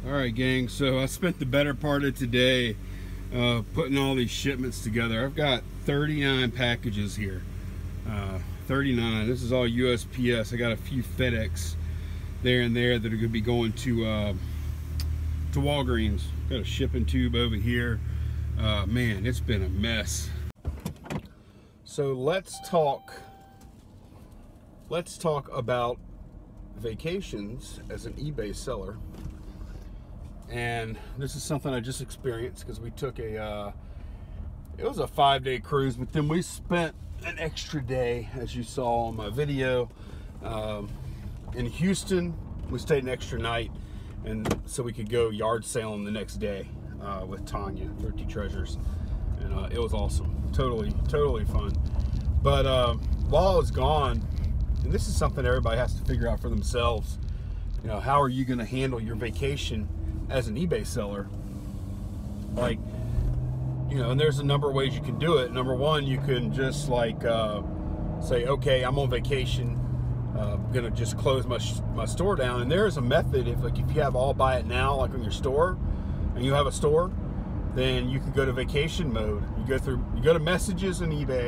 All right, gang, so I spent the better part of today putting all these shipments together. I've got 39 packages here. 39. This is all USPS. I got a few FedEx there and there that are going to be going to Walgreens. Got a shipping tube over here. Man, it's been a mess. So let's talk about vacations as an eBay seller. And this is something I just experienced because we took it was a 5-day cruise, but then we spent an extra day, as you saw on my video, in Houston. We stayed an extra night, and so we could go yard sailing the next day with Tanya, Thrifty Treasures, and it was awesome. Totally fun. But while I was gone, and this is something everybody has to figure out for themselves, you know, how are you going to handle your vacation as an eBay seller? Like, you know, and there's a number of ways you can do it. Number one, you can just like say, okay, I'm on vacation, I'm gonna just close my store down. And there is a method. If you have all buy it now, like on your store, and you have a store, then you can go to vacation mode. You go to messages in eBay,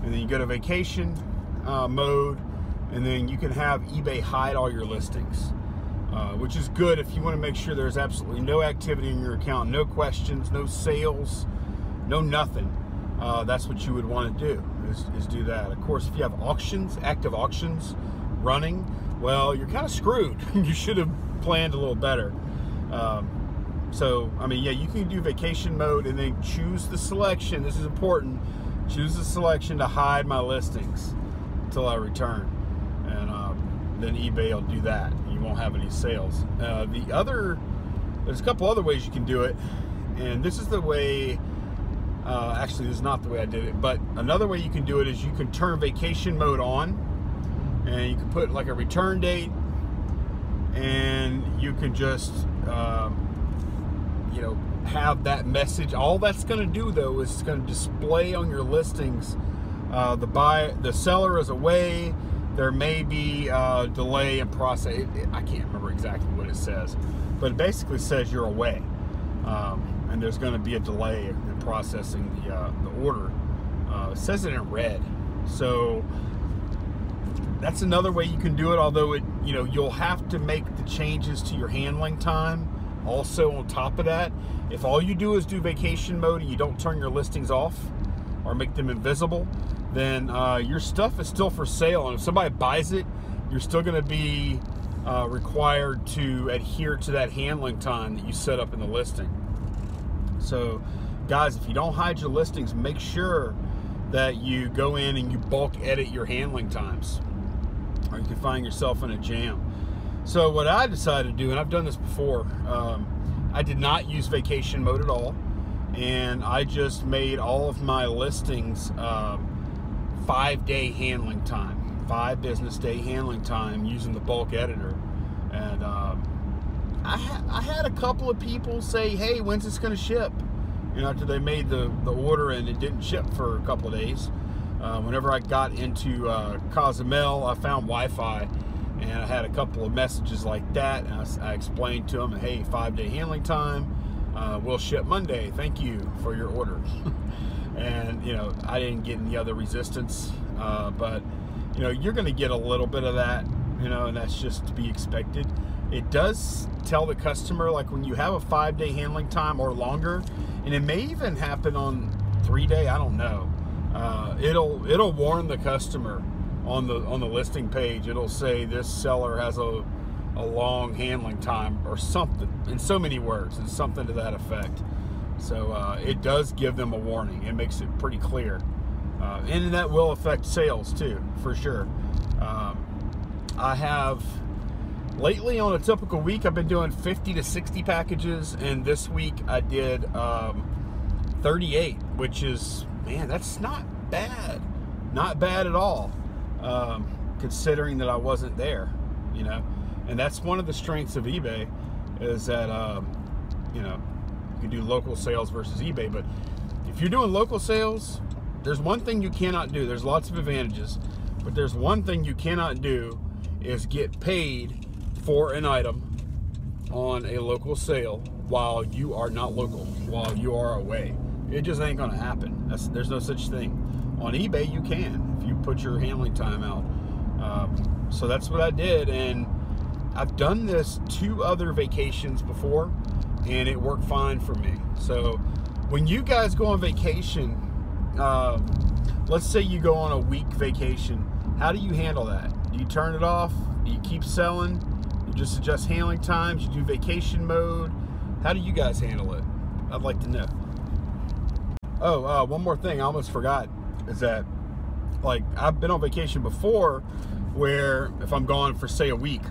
and then you go to vacation mode, and then you can have eBay hide all your listings. Which is good if you want to make sure there's absolutely no activity in your account, no questions, no sales, no nothing. That's what you would want to do, is do that. Of course, if you have auctions, active auctions running, well, you're kind of screwed. You should have planned a little better. So, I mean, yeah, you can do vacation mode and then choose the selection. This is important. Choose the selection to hide my listings until I return. And then eBay will do that. You won't have any sales. There's a couple other ways you can do it, and this is the way, actually this is not the way I did it, but another way you can do it is you can turn vacation mode on, and you can put like a return date, and you can just, you know, have that message. All that's going to do though is it's going to display on your listings, the seller is away. There may be a delay in process. I can't remember exactly what it says, but it basically says you're away, and there's going to be a delay in processing the order. It says it in red, so that's another way you can do it. Although you'll have to make the changes to your handling time. Also, on top of that, if all you do is do vacation mode and you don't turn your listings off or make them invisible, then your stuff is still for sale, and if somebody buys it, you're still going to be required to adhere to that handling time that you set up in the listing. So guys, if you don't hide your listings, make sure that you go in and you bulk edit your handling times, or you can find yourself in a jam. So what I decided to do, and I've done this before, I did not use vacation mode at all, and I just made all of my listings 5-day handling time, 5 business day handling time, using the bulk editor. And I had a couple of people say, hey, when's this going to ship? You know, after they made the order and it didn't ship for a couple of days. Whenever I got into Cozumel, I found Wi-Fi, and I had a couple of messages like that, and I explained to them, hey, 5-day handling time, we'll ship Monday, thank you for your order. And you know, I didn't get any other resistance, but you know, you're going to get a little bit of that, you know, and that's just to be expected. It does tell the customer, like when you have a 5-day handling time or longer, and it may even happen on 3-day, I don't know. It'll warn the customer on the listing page. It'll say this seller has a long handling time or something, in so many words, and something to that effect. So it does give them a warning. It makes it pretty clear. And that will affect sales too, for sure. I have, lately on a typical week, I've been doing 50 to 60 packages, and this week I did 38, which is, man, that's not bad. Not bad at all, considering that I wasn't there, you know. And that's one of the strengths of eBay, is that, you know, you can do local sales versus eBay. But if you're doing local sales, there's one thing you cannot do. There's lots of advantages, but there's one thing you cannot do, is get paid for an item on a local sale while you are not local, while you are away. It just ain't gonna happen. There's no such thing. On eBay, you can if you put your handling time out. So that's what I did, and I've done this 2 other vacations before, and it worked fine for me. So when you guys go on vacation, let's say you go on a week vacation, how do you handle that? Do you turn it off? Do you keep selling? You just adjust handling times? You do vacation mode? How do you guys handle it? I'd like to know. Oh, one more thing I almost forgot is that, like, I've been on vacation before where if I'm gone for, say, a week,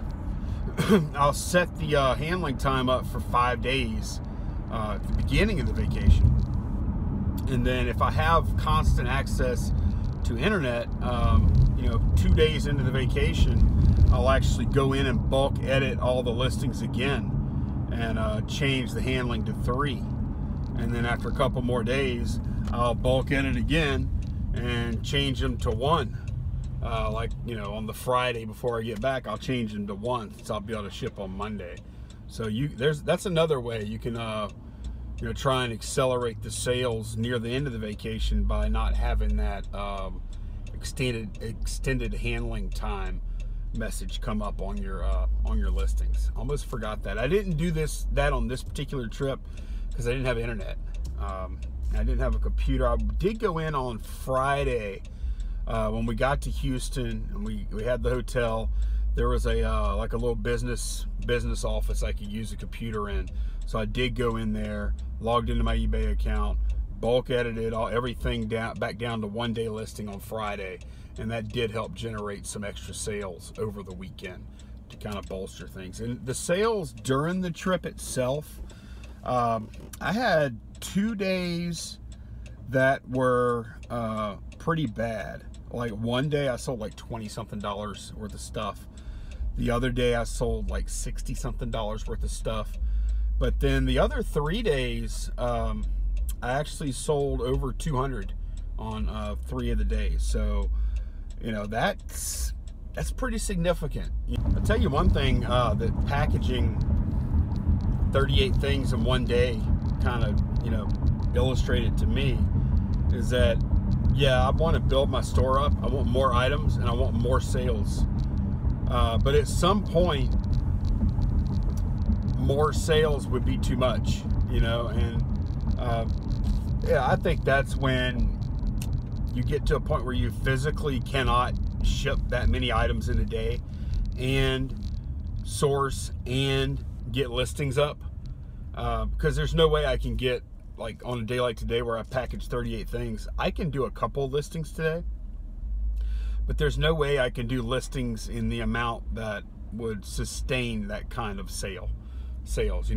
I'll set the handling time up for 5 days at the beginning of the vacation. And then if I have constant access to internet, 2 days into the vacation, I'll actually go in and bulk edit all the listings again and change the handling to 3. And then after a couple more days, I'll bulk edit again and change them to 1. On the Friday before I get back, I'll change them to 1, so I'll be able to ship on Monday. So that's another way you can try and accelerate the sales near the end of the vacation by not having that extended handling time message come up on your listings. Almost forgot that. I didn't do that on this particular trip because I didn't have internet. I didn't have a computer. I did go in on Friday when we got to Houston and we had the hotel. There was a little business office I could use a computer in. So I did go in there, logged into my eBay account, bulk edited everything back down to 1-day listing on Friday, and that did help generate some extra sales over the weekend to kind of bolster things. And the sales during the trip itself, I had 2 days that were pretty bad. Like one day I sold like $20-something worth of stuff. The other day I sold like $60-something worth of stuff. But then the other 3 days, I actually sold over 200 on 3 of the days. So, that's pretty significant. I'll tell you one thing that packaging 38 things in 1 day kind of, illustrated to me is that, yeah, I want to build my store up. I want more items and I want more sales. But at some point, more sales would be too much, and I think that's when you get to a point where you physically cannot ship that many items in a day and source and get listings up, because there's no way I can get, like on a day like today where I package 38 things, I can do a couple listings today, but there's no way I can do listings in the amount that would sustain that kind of sales.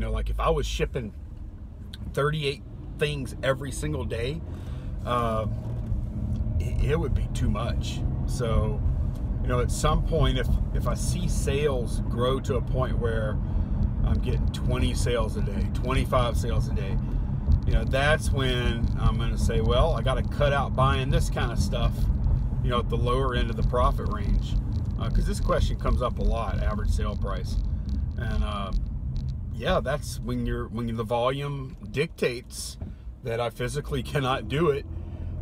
Like if I was shipping 38 things every single day, it would be too much. So, at some point, if I see sales grow to a point where I'm getting 20 sales a day, 25 sales a day, that's when I'm going to say, well, I got to cut out buying this kind of stuff, at the lower end of the profit range. Because this question comes up a lot, average sale price. And that's when the volume dictates that I physically cannot do it.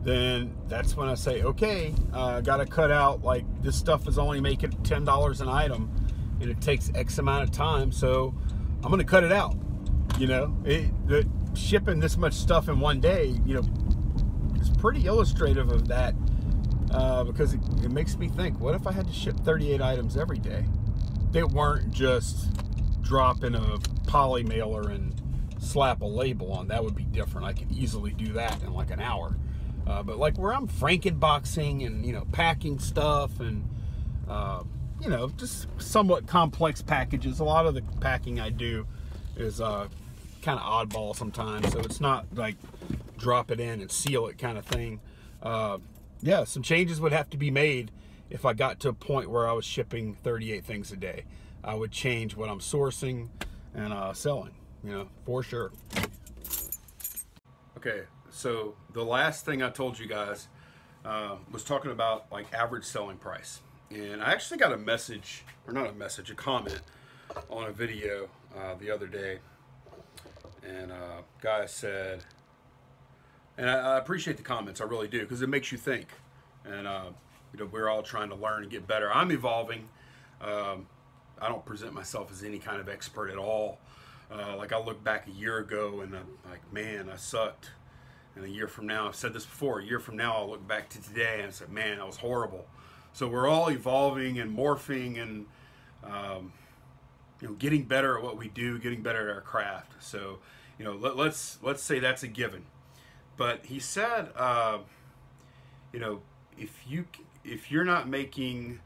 Then that's when I say, okay, I got to cut out, like, this stuff is only making $10 an item and it takes X amount of time, so I'm going to cut it out. The shipping this much stuff in 1 day, is pretty illustrative of that, because it makes me think, what if I had to ship 38 items every day? They weren't just drop in a poly mailer and slap a label on. That would be different. I could easily do that in like an hour. But like where I'm frankenboxing and, packing stuff and, just somewhat complex packages. A lot of the packing I do is kind of oddball sometimes. So it's not like drop it in and seal it kind of thing. Some changes would have to be made if I got to a point where I was shipping 38 things a day. I would change what I'm sourcing and selling, for sure. Okay, so the last thing I told you guys was talking about like average selling price. And I actually got a comment on a video the other day, and guy said, and I appreciate the comments, I really do, because it makes you think. And you know, we're all trying to learn and get better. I'm evolving. I don't present myself as any kind of expert at all. Like I look back a year ago and I'm like, man, I sucked. And a year from now, I've said this before, a year from now I'll look back to today and say, man, that was horrible. So we're all evolving and morphing and you know, getting better at what we do, getting better at our craft. So, you know, let's say that's a given. But he said, you know, if you're not making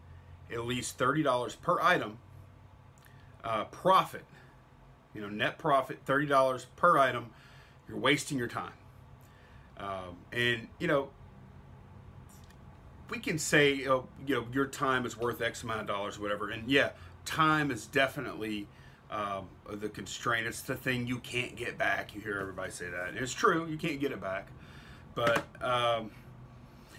at least $30 per item profit, you know, net profit, $30 per item, you're wasting your time. And you know, we can say, you know, your time is worth X amount of dollars, or whatever. And yeah, time is definitely the constraint. It's the thing you can't get back. You hear everybody say that, and it's true. You can't get it back. But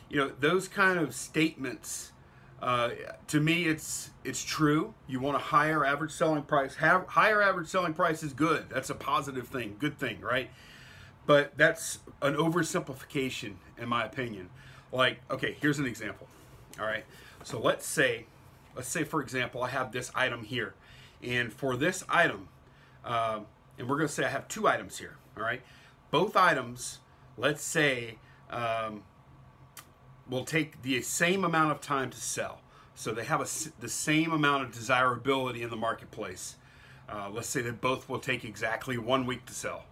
you know, those kind of statements, to me, it's true. You want a higher average selling price. Higher average selling price is good. That's a positive thing, good thing, right? But that's an oversimplification, in my opinion. Like, okay, here's an example. All right, so let's say for example, I have this item here, and for this item, and we're going to say I have two items here. All right, both items, let's say, will take the same amount of time to sell. So they have the same amount of desirability in the marketplace. Let's say that both will take exactly 1 week to sell.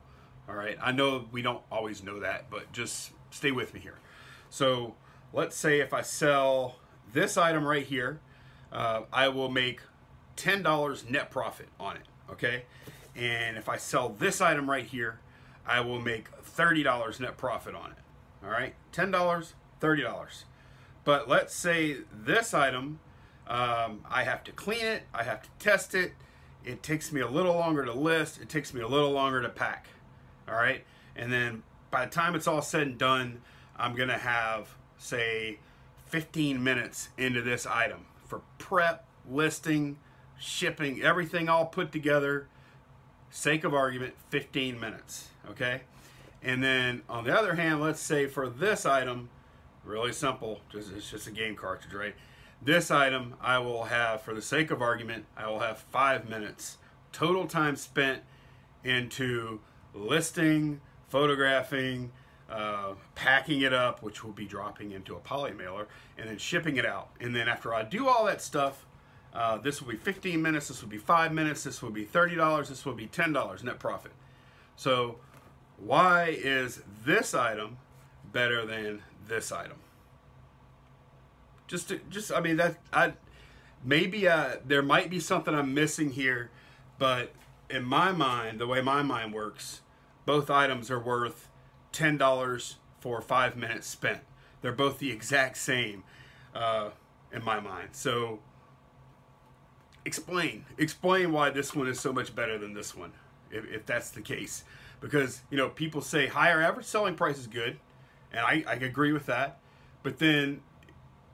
All right, I know we don't always know that, but just stay with me here. So let's say if I sell this item right here, I will make $10 net profit on it, okay? And if I sell this item right here, I will make $30 net profit on it, all right? $10, $30. But let's say this item, I have to clean it, I have to test it, it takes me a little longer to list, it takes me a little longer to pack, all right? And then by the time it's all said and done, I'm gonna have, say, 15 minutes into this item for prep, listing, shipping, everything all put together. Sake of argument, 15 minutes, okay? And then on the other hand, let's say for this item, really simple, it's just a game cartridge, right? This item I will have, for the sake of argument, I will have 5 minutes total time spent into listing, photographing, packing it up, which will be dropping into a poly mailer, and then shipping it out. And then after I do all that stuff, this will be 15 minutes, this will be 5 minutes, this will be $30, this will be $10 net profit. So why is this item better than this item? I mean, maybe there might be something I'm missing here, but in my mind, the way my mind works, both items are worth $10 for 5 minutes spent. They're both the exact same in my mind. So explain why this one is so much better than this one, if that's the case. Because, you know, people say higher average selling price is good, and I agree with that, but then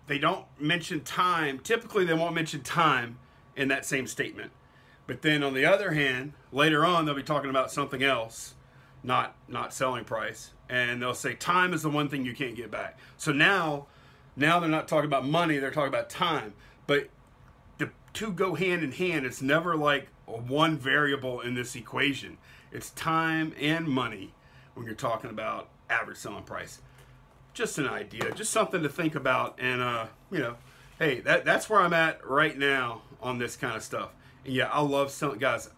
they don't mention time. Typically they won't mention time in that same statement. But then on the other hand, later on they'll be talking about something else, not selling price, and they'll say time is the one thing you can't get back. So now they're not talking about money, they're talking about time. But the two go hand in hand. It's never like one variable in this equation. It's time and money when you're talking about average selling price. Just an idea, just something to think about. And you know, hey, that's where I'm at right now on this kind of stuff. And yeah, I love selling, guys.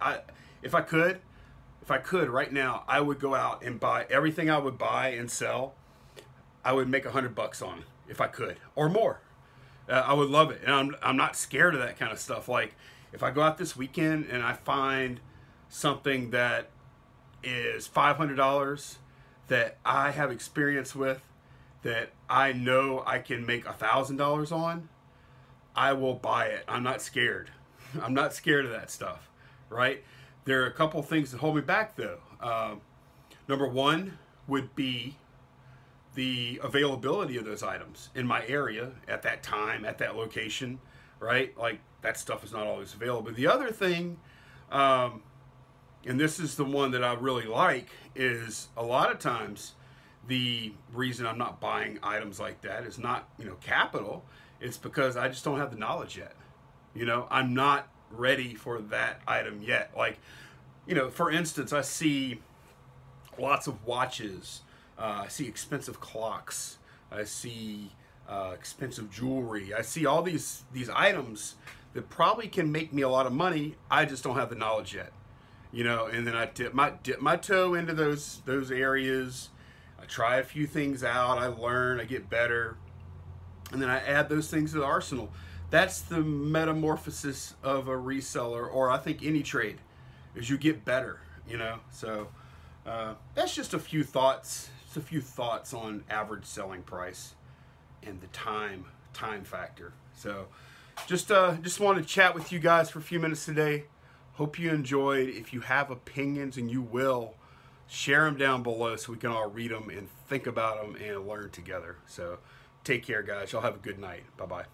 If I could right now, I would go out and buy everything I would buy and sell. I would make $100 on it if I could, or more. I would love it, and I'm not scared of that kind of stuff. Like if I go out this weekend and I find something that is $500 that I have experience with, that I know I can make $1,000 on, I will buy it. I'm not scared. I'm not scared of that stuff, right? There are a couple of things that hold me back though. Number one would be the availability of those items in my area at that time, at that location, right? Like that stuff is not always available. The other thing and this is the one that I really like, is a lot of times the reason I'm not buying items like that is not, capital. It's because I just don't have the knowledge yet. I'm not ready for that item yet. Like, for instance, I see lots of watches. I see expensive clocks. I see expensive jewelry. I see all these items that probably can make me a lot of money. I just don't have the knowledge yet. And then I dip my toe into those areas. I try a few things out. I learn. I get better, and then I add those things to the arsenal. That's the metamorphosis of a reseller, or I think any trade, is you get better. So that's just a few thoughts. Just a few thoughts on average selling price and the time factor. So just wanted to chat with you guys for a few minutes today. Hope you enjoyed. If you have opinions, and you will, share them down below so we can all read them and think about them and learn together. So take care, guys. Y'all have a good night. Bye-bye.